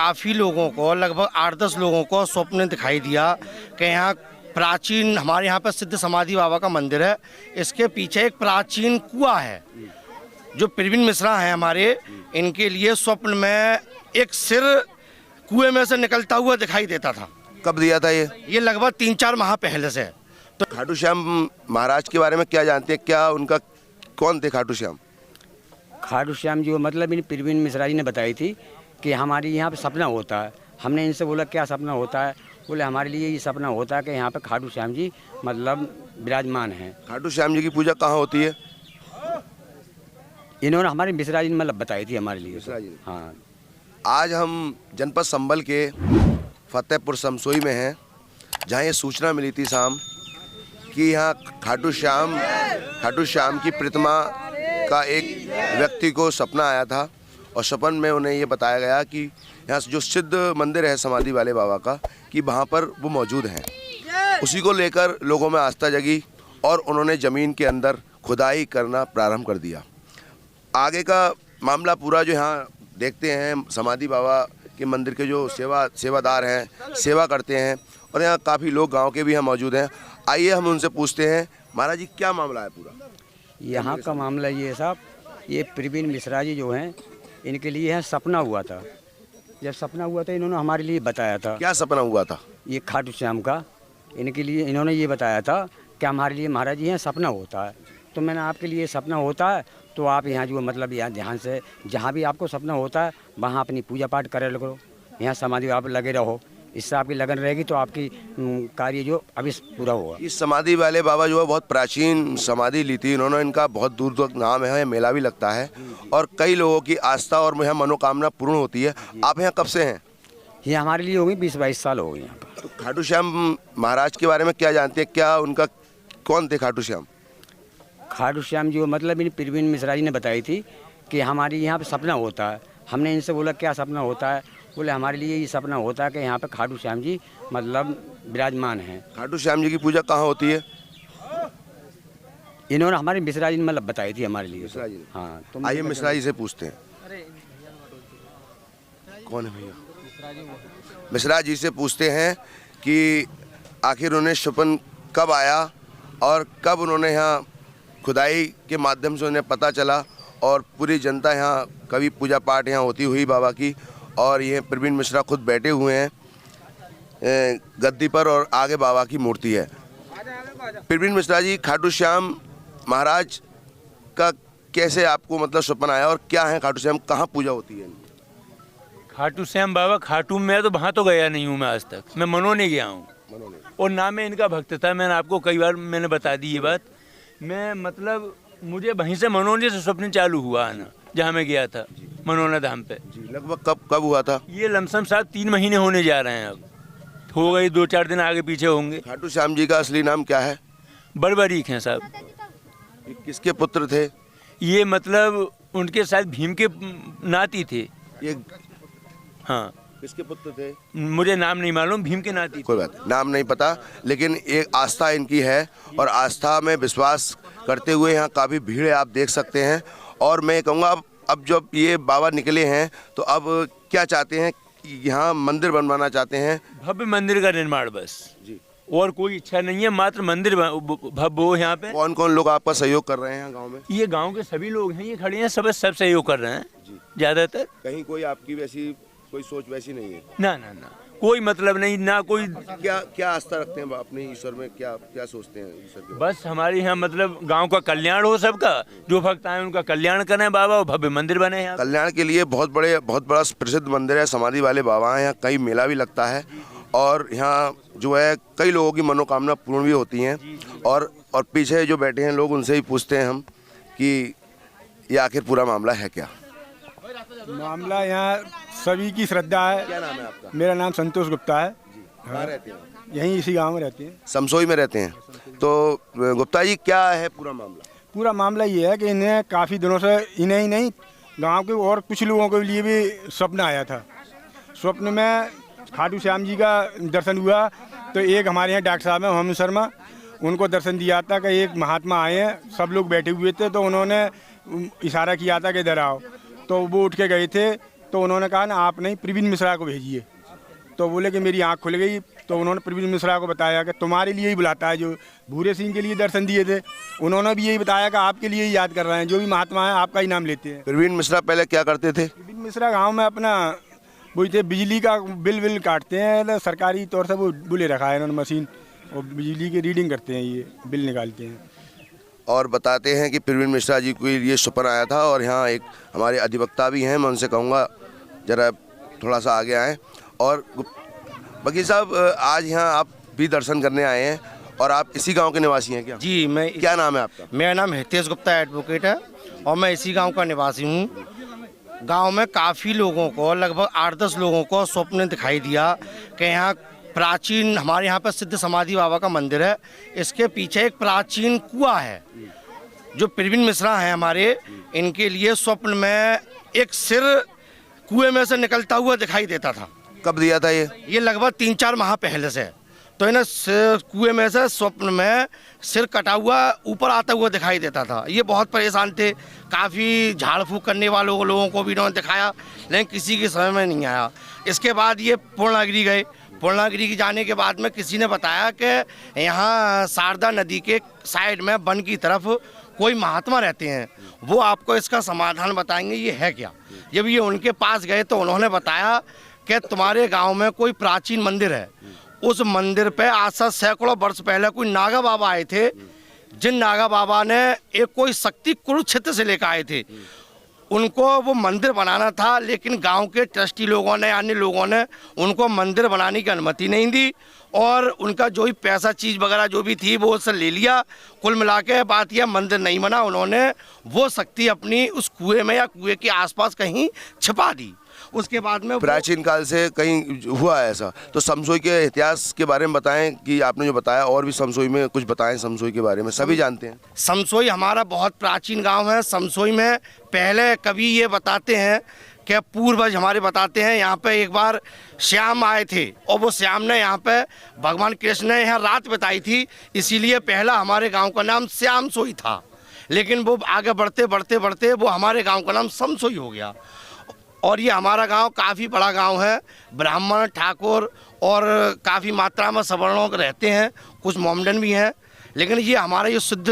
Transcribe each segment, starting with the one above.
काफ़ी लोगों को, लगभग 8-10 लोगों को स्वप्न दिखाई दिया कि यहाँ प्राचीन, हमारे यहाँ पर सिद्ध समाधि बाबा का मंदिर है, इसके पीछे एक प्राचीन कुआं है। जो प्रवीण मिश्रा हैं हमारे, इनके लिए स्वप्न में एक सिर कुएं में से निकलता हुआ दिखाई देता था। कब दिया था ये? लगभग 3-4 माह पहले से। तो खाटू श्याम महाराज के बारे में क्या जानते हैं? क्या उनका कौन थे खाटू श्याम? खाटू श्याम जी मतलब इन प्रवीण मिश्रा जी ने बताई थी कि हमारे यहाँ पे सपना होता है। हमने इनसे बोला क्या सपना होता है? बोले हमारे लिए ये सपना होता है कि यहाँ पे खाटू श्याम जी मतलब विराजमान हैं। खाटू श्याम जी की पूजा कहाँ होती है? इन्होंने हमारे मिश्रा जी ने मतलब बताई थी हमारे लिए। मिश्रा जी ने? हाँ। आज हम जनपद संभल के फतेहपुर समसोई में हैं, जहाँ ये सूचना मिली थी शाम कि यहाँ खाटू श्याम की प्रतिमा का एक व्यक्ति को सपना आया था और सपन में उन्हें ये बताया गया कि यहाँ जो सिद्ध मंदिर है समाधि वाले बाबा का, कि वहाँ पर वो मौजूद हैं। उसी को लेकर लोगों में आस्था जगी और उन्होंने ज़मीन के अंदर खुदाई करना प्रारंभ कर दिया। आगे का मामला पूरा जो यहाँ देखते हैं, समाधि बाबा के मंदिर के जो सेवादार हैं, सेवा करते हैं, और यहाँ काफ़ी लोग गांव के भी यहाँ मौजूद हैं। आइए हम उनसे पूछते हैं, महाराज जी क्या मामला है पूरा? यहाँ का मामला ये साहब, ये प्रवीण मिश्रा जी जो हैं, इनके लिए यहाँ सपना हुआ था। जब सपना हुआ था इन्होंने हमारे लिए बताया था। क्या सपना हुआ था? ये खाटू श्याम का इनके लिए इन्होंने ये बताया था कि हमारे लिए महाराज जी यहाँ सपना होता है। तो मैंने आपके लिए सपना होता है तो आप यहाँ जो मतलब यहाँ ध्यान से जहाँ भी आपको सपना होता है वहाँ अपनी पूजा पाठ करे करो, यहाँ समाधि आप लगे रहो, इससे आपकी लगन रहेगी तो आपकी कार्य जो अभी पूरा होगा। इस समाधि वाले बाबा जो है बहुत प्राचीन समाधि ली थी इन्होंने, इनका बहुत दूर तक नाम है, मेला भी लगता है और कई लोगों की आस्था और यहाँ मनोकामना पूर्ण होती है। आप यहाँ कब से हैं? ये हमारे लिए हो गई 20-22 साल हो गए यहाँ पर। तो खाटू श्याम महाराज के बारे में क्या जानते हैं? क्या उनका कौन थे खाटू श्याम? खाटू श्याम जी मतलब इन प्रवीण मिश्रा जी ने बताई थी कि हमारे यहाँ पे सपना होता है। हमने इनसे बोला क्या सपना होता है? बोले हमारे लिए ये सपना होता है कि यहाँ पे खाटू श्याम जी मतलब विराजमान हैं। खाटू श्याम जी की पूजा कहाँ होती है? इन्होंने हमारे मिश्रा जी ने मतलब बताई थी हमारे लिए। मिश्रा जी ने? हाँ। तो आइए मिश्रा जी से पूछते हैं, कौन है भैया? मिश्रा जी से पूछते हैं कि आखिर उन्हें स्वप्न कब आया और कब उन्होंने यहाँ खुदाई के माध्यम से उन्हें पता चला और पूरी जनता यहाँ कभी पूजा पाठ यहाँ होती हुई बाबा की। और ये प्रवीण मिश्रा खुद बैठे हुए हैं गद्दी पर और आगे बाबा की मूर्ति है। प्रवीण मिश्रा जी, खाटू श्याम महाराज का कैसे आपको मतलब स्वप्न आया और क्या है खाटू श्याम, कहाँ पूजा होती है? खाटू श्याम बाबा खाटू में तो वहाँ तो गया नहीं हूँ मैं आज तक, मैं मनोने गया हूँ और नाम में इनका भक्त था। मैंने आपको कई बार मैंने बता दी ये बात। मैं मतलब मुझे वहीं से मनोने से स्वप्न चालू हुआ आना, जहाँ मैं गया था मनोना धाम पे। लगभग कब हुआ था? ये लमसम साहब 3 महीने होने जा रहे हैं, अब हो गई 2-4 दिन आगे पीछे होंगे। खाटू श्याम जी का असली नाम क्या है? बड़बरीक हैं साहब। किसके पुत्र थे ये? मतलब उनके साथ भीम के नाती थे ये। हाँ। किसके पुत्र थे? मुझे नाम नहीं मालूम, भीम के नाती। कोई बात, नाम नहीं पता, लेकिन एक आस्था इनकी है और आस्था में विश्वास करते हुए यहाँ काफ़ी भीड़ है, आप देख सकते हैं। और मैं कहूँगा अब जब ये बाबा निकले हैं तो अब क्या चाहते हैं? यहाँ मंदिर बनवाना चाहते हैं, भव्य मंदिर का निर्माण बस जी, और कोई इच्छा नहीं है, मात्र मंदिर भव्य हो। यहाँ पे कौन कौन लोग आपका सहयोग कर रहे हैं गांव में? ये गांव के सभी लोग हैं, ये खड़े हैं, सब सहयोग कर रहे हैं ज़्यादातर। कहीं कोई आपकी वैसी कोई सोच वैसी नहीं है? ना, कोई मतलब नहीं ना कोई। क्या आस्था रखते हैं अपने ईश्वर में? क्या सोचते हैं ईश्वर के? बस हमारे यहाँ मतलब गांव का कल्याण हो, सबका जो भक्त आए उनका कल्याण करें बाबा, और भव्य मंदिर बने यहाँ। कल्याण के लिए बहुत बड़ा प्रसिद्ध मंदिर है, समाधि वाले बाबा हैं, यहाँ कई मेला भी लगता है और यहाँ जो है कई लोगों की मनोकामना पूर्ण भी होती हैं। और पीछे जो बैठे हैं लोग, उनसे ही पूछते हैं हम कि ये आखिर पूरा मामला है क्या? मामला यहाँ सभी की श्रद्धा है। क्या नाम है आपका? मेरा नाम संतोष गुप्ता है। कहाँ रहते हैं? यहीं इसी गांव में रहते हैं, समसोई में रहते हैं। तो गुप्ता जी क्या है पूरा मामला? पूरा मामला ये है कि इन्हें काफ़ी दिनों से, इन्हें ही नहीं गांव के और कुछ लोगों के लिए भी स्वप्न आया था। स्वप्न में खाटू श्याम जी का दर्शन हुआ तो एक हमारे यहाँ डॉक्टर साहब हैं मोहम्मद शर्मा, उनको दर्शन दिया था कि एक महात्मा आए हैं, सब लोग बैठे हुए थे तो उन्होंने इशारा किया था कि इधर आओ, तो वो उठ के गए थे तो उन्होंने कहा ना आप नहीं प्रवीण मिश्रा को भेजिए। तो बोले कि मेरी आँख खुल गई। तो उन्होंने प्रवीण मिश्रा को बताया कि तुम्हारे लिए ही बुलाता है, जो भूरे सिंह के लिए दर्शन दिए थे उन्होंने भी यही बताया कि आपके लिए ही याद कर रहे हैं, जो भी महात्मा है आपका ही नाम लेते हैं। प्रवीण मिश्रा पहले क्या करते थे? प्रवीण मिश्रा गाँव में अपना वही थे, बिजली का बिल काटते हैं, सरकारी तौर से वो बुले रखा है इन्होंने मशीन, और बिजली की रीडिंग करते हैं, ये बिल निकालते हैं। और बताते हैं कि प्रवीण मिश्रा जी को ये सपना आया था, और यहाँ एक हमारे अधिवक्ता भी हैं, मैं उनसे कहूँगा ज़रा थोड़ा सा आगे आएँ। और वकील साहब, आज यहाँ आप भी दर्शन करने आए हैं और आप इसी गांव के निवासी हैं क्या? जी, मैं क्या नाम है आपका? मेरा नाम हितेश गुप्ता एडवोकेट है और मैं इसी गांव का निवासी हूँ। गांव में काफ़ी लोगों को, लगभग 8-10 लोगों को स्वप्न दिखाई दिया कि यहाँ प्राचीन, हमारे यहाँ पर सिद्ध समाधि बाबा का मंदिर है, इसके पीछे एक प्राचीन कुआं है। जो प्रवीण मिश्रा हैं हमारे, इनके लिए स्वप्न में एक सिर कुएं में से निकलता हुआ दिखाई देता था। कब दिया था ये? ये लगभग 3-4 माह पहले से। तो इन्हें कुएं में से स्वप्न में सिर कटा हुआ ऊपर आता हुआ दिखाई देता था। ये बहुत परेशान थे, काफ़ी झाड़ फूक करने वालों लोगों को भी इन्होंने दिखाया, लेकिन किसी के समय में नहीं आया। इसके बाद ये पूर्णागिरी गए। पूर्णागिरी की जाने के बाद में किसी ने बताया कि यहाँ शारदा नदी के साइड में वन की तरफ कोई महात्मा रहते हैं, वो आपको इसका समाधान बताएंगे ये है क्या। जब ये उनके पास गए तो उन्होंने बताया कि तुम्हारे गांव में कोई प्राचीन मंदिर है, उस मंदिर पे आज से सैकड़ों वर्ष पहले कोई नागा बाबा आए थे, जिन नागा बाबा ने एक कोई शक्ति कुरुक्षेत्र से लेकर आए थे। उनको वो मंदिर बनाना था, लेकिन गांव के ट्रस्टी लोगों ने, अन्य लोगों ने उनको मंदिर बनाने की अनुमति नहीं दी, और उनका जो भी पैसा चीज़ वगैरह जो भी थी वो उससे ले लिया। कुल मिला के बात यह, मंदिर नहीं बना, उन्होंने वो शक्ति अपनी उस कुएं में या कुएं के आसपास कहीं छिपा दी। उसके बाद में प्राचीन काल से कहीं हुआ है ऐसा? तो समसोई के इतिहास के बारे में बताएं, कि आपने जो बताया और भी समसोई में कुछ बताएं। समसोई के बारे में सभी जानते हैं। समसोई हमारा बहुत प्राचीन गांव है। समसोई में पहले कभी ये बताते हैं कि पूर्वज हमारे बताते हैं, यहाँ पे एक बार श्याम आए थे, और वो श्याम ने यहाँ पे भगवान कृष्ण ने यहाँ रात बिताई थी, इसीलिए पहला हमारे गांव का नाम श्याम सोई था। लेकिन वो आगे बढ़ते बढ़ते बढ़ते वो हमारे गांव का नाम समसोई हो गया। और ये हमारा गांव काफ़ी बड़ा गांव है, ब्राह्मण, ठाकुर और काफ़ी मात्रा में सवर्णों के रहते हैं, कुछ मोमडन भी हैं। लेकिन ये हमारा ये सिद्ध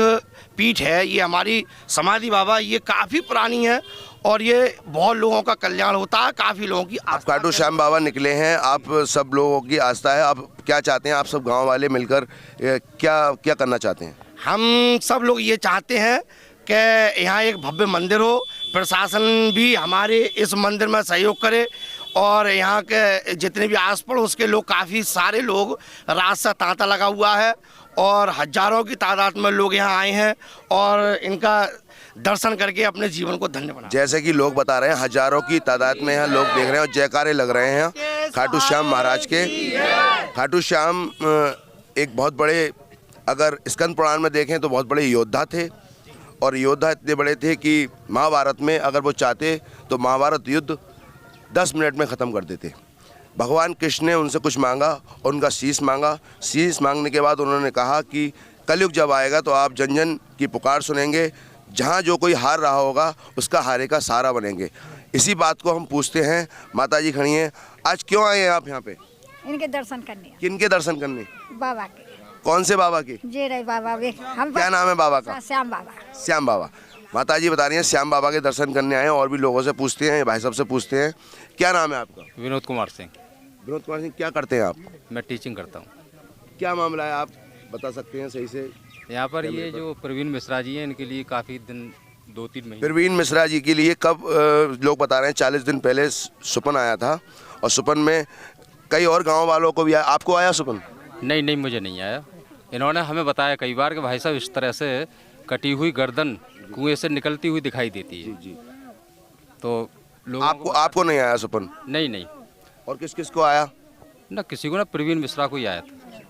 पीठ है, ये हमारी समाधि बाबा, ये काफ़ी पुरानी है और ये बहुत लोगों का कल्याण होता है, काफ़ी लोगों की। आप खाटू श्याम बाबा निकले हैं, आप सब लोगों की आस्था है, आप क्या चाहते हैं? आप सब गाँव वाले मिलकर क्या क्या करना चाहते हैं? हम सब लोग ये चाहते हैं कि यहाँ एक भव्य मंदिर हो, प्रशासन भी हमारे इस मंदिर में सहयोग करे, और यहाँ के जितने भी आस पड़ोस के लोग, काफ़ी सारे लोग, रात से तांता लगा हुआ है और हजारों की तादाद में लोग यहाँ आए हैं और इनका दर्शन करके अपने जीवन को धन्य बना। जैसे कि लोग बता रहे हैं, हजारों की तादाद में यहाँ लोग देख रहे हैं और जयकारे लग रहे हैं खाटू श्याम महाराज के। खाटू श्याम एक बहुत बड़े, अगर स्कंद पुराण में देखें तो बहुत बड़े योद्धा थे, और योद्धा इतने बड़े थे कि महाभारत में अगर वो चाहते तो महाभारत युद्ध 10 मिनट में ख़त्म कर देते। भगवान कृष्ण ने उनसे कुछ मांगा और उनका शीश मांगा। शीश मांगने के बाद उन्होंने कहा कि कलयुग जब आएगा तो आप जन जन की पुकार सुनेंगे, जहाँ जो कोई हार रहा होगा उसका हारे का सहारा बनेंगे। इसी बात को हम पूछते हैं। माता जी खड़ी हैं, आज क्यों आए हैं आप यहाँ पे? इनके दर्शन करने। किनके दर्शन करने? बाबा के। कौन से बाबा के? जय रहे बाबा। हम क्या नाम है बाबा का? श्याम बाबा। श्याम बाबा। माता जी बता रही हैं श्याम बाबा के दर्शन करने आए हैं, और भी लोगों से पूछते हैं, भाई साहब से पूछते हैं। क्या नाम है आपका? विनोद कुमार सिंह। विनोद कुमार सिंह, क्या करते हैं आप? मैं टीचिंग करता हूँ। क्या मामला है, आप बता सकते हैं सही से? यहाँ पर ये जो प्रवीण मिश्रा जी हैं, इनके लिए काफ़ी दिन, 2-3 महीने। प्रवीण मिश्रा जी के लिए कब लोग बता रहे हैं 40 दिन पहले सुपन आया था, और सुपन में कई और गाँव वालों को भी आया। आपको आया सुपन? नहीं, मुझे नहीं आया। इन्होंने हमें बताया कई बार कि भाई साहब इस तरह से कटी हुई गर्दन कुएं से निकलती हुई दिखाई देती है। जी। तो लोगों आपको नहीं आया सुपन? नहीं। और किस किस को आया? ना किसी को, ना प्रवीण मिश्रा को ही आया था।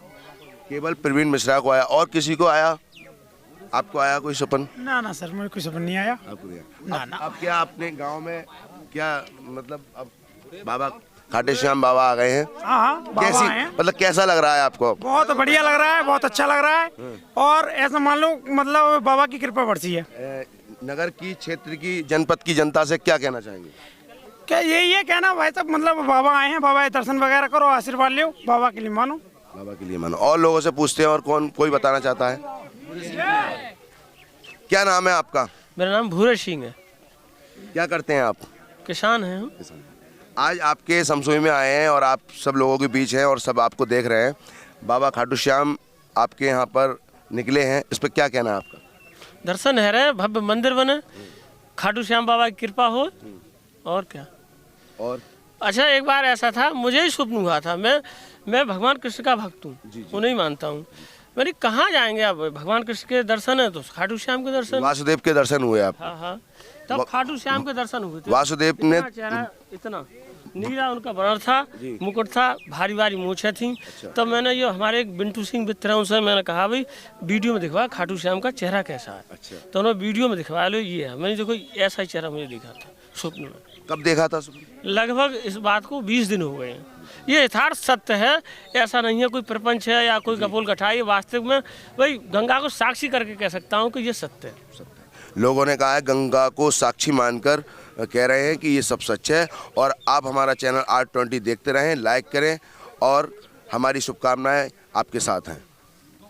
केवल प्रवीण मिश्रा को आया, और किसी को आया? आपको आया कोई सपन? ना सर, मुझे कोई सपन नहीं आया। आपको नहीं आया? अब क्या अपने गांव में क्या, मतलब अब बाबा खाटू श्याम बाबा आ गए हैं? हाँ, बाबा कैसी, हैं। मतलब कैसा लग रहा है आपको? बहुत बढ़िया लग रहा है, बहुत अच्छा लग रहा है, और ऐसा मान लो मतलब बाबा की कृपा बरसी है। नगर की, क्षेत्र की, जनपद की जनता से क्या कहना चाहेंगे? क्या यही है कहना भाई साहब, मतलब बाबा आए हैं, बाबा के दर्शन वगैरह करो, आशीर्वाद लो, बाबा के लिए मानो। बाबा के लिए मानो। और लोगों से पूछते हैं, और कोई बताना चाहता है? क्या नाम है आपका? मेरा नाम भूरे सिंह है। क्या करते हैं आप? किसान हैं हम। आज आपके समसोई में आए हैं और आप सब लोगों के बीच हैं और सब आपको देख रहे हैं। बाबा खाटू श्याम आपके यहाँ पर निकले हैं, इस पर क्या कहना है आपका? दर्शन है रहे, भव्य मंदिर बने, खाटू श्याम बाबा की कृपा हो, और क्या। और अच्छा, एक बार ऐसा था, मुझे ही स्वप्न हुआ था, मैं भगवान कृष्ण का भक्त हूँ, उन्हें मानता हूँ। मैंने कहाँ जाएंगे अब, भगवान कृष्ण के दर्शन है तो खाटू श्याम के दर्शन। वासुदेव के दर्शन हुए आप? हाँ हाँ, तब खाटू श्याम के दर्शन हुए थे। वासुदेव ने चेहरा इतना नीला उनका बना था, मुकुट था, भारी भारी मूछें थी। तब मैंने ये हमारे एक बिंटू सिंह मित्र हैं, उनसे मैंने कहा भाई वीडियो में दिखवा खाटू श्याम का चेहरा कैसा है। तो उन्होंने वीडियो में दिखवा लो, ये है। मैंने देखो ऐसा ही चेहरा मुझे दिखा था स्वप्न में। कब देखा था? लगभग इस बात को 20 दिन हो गए हैं। ये यथार्थ सत्य है, ऐसा नहीं है कोई प्रपंच है या कोई कपोल कठाई। वास्तव में भाई गंगा को साक्षी करके कह सकता हूँ कि ये सत्य है। लोगों ने कहा है, गंगा को साक्षी मानकर कह रहे हैं कि ये सब सच है। और आप हमारा चैनल R20 देखते रहें, लाइक करें और हमारी शुभकामनाएं आपके साथ हैं।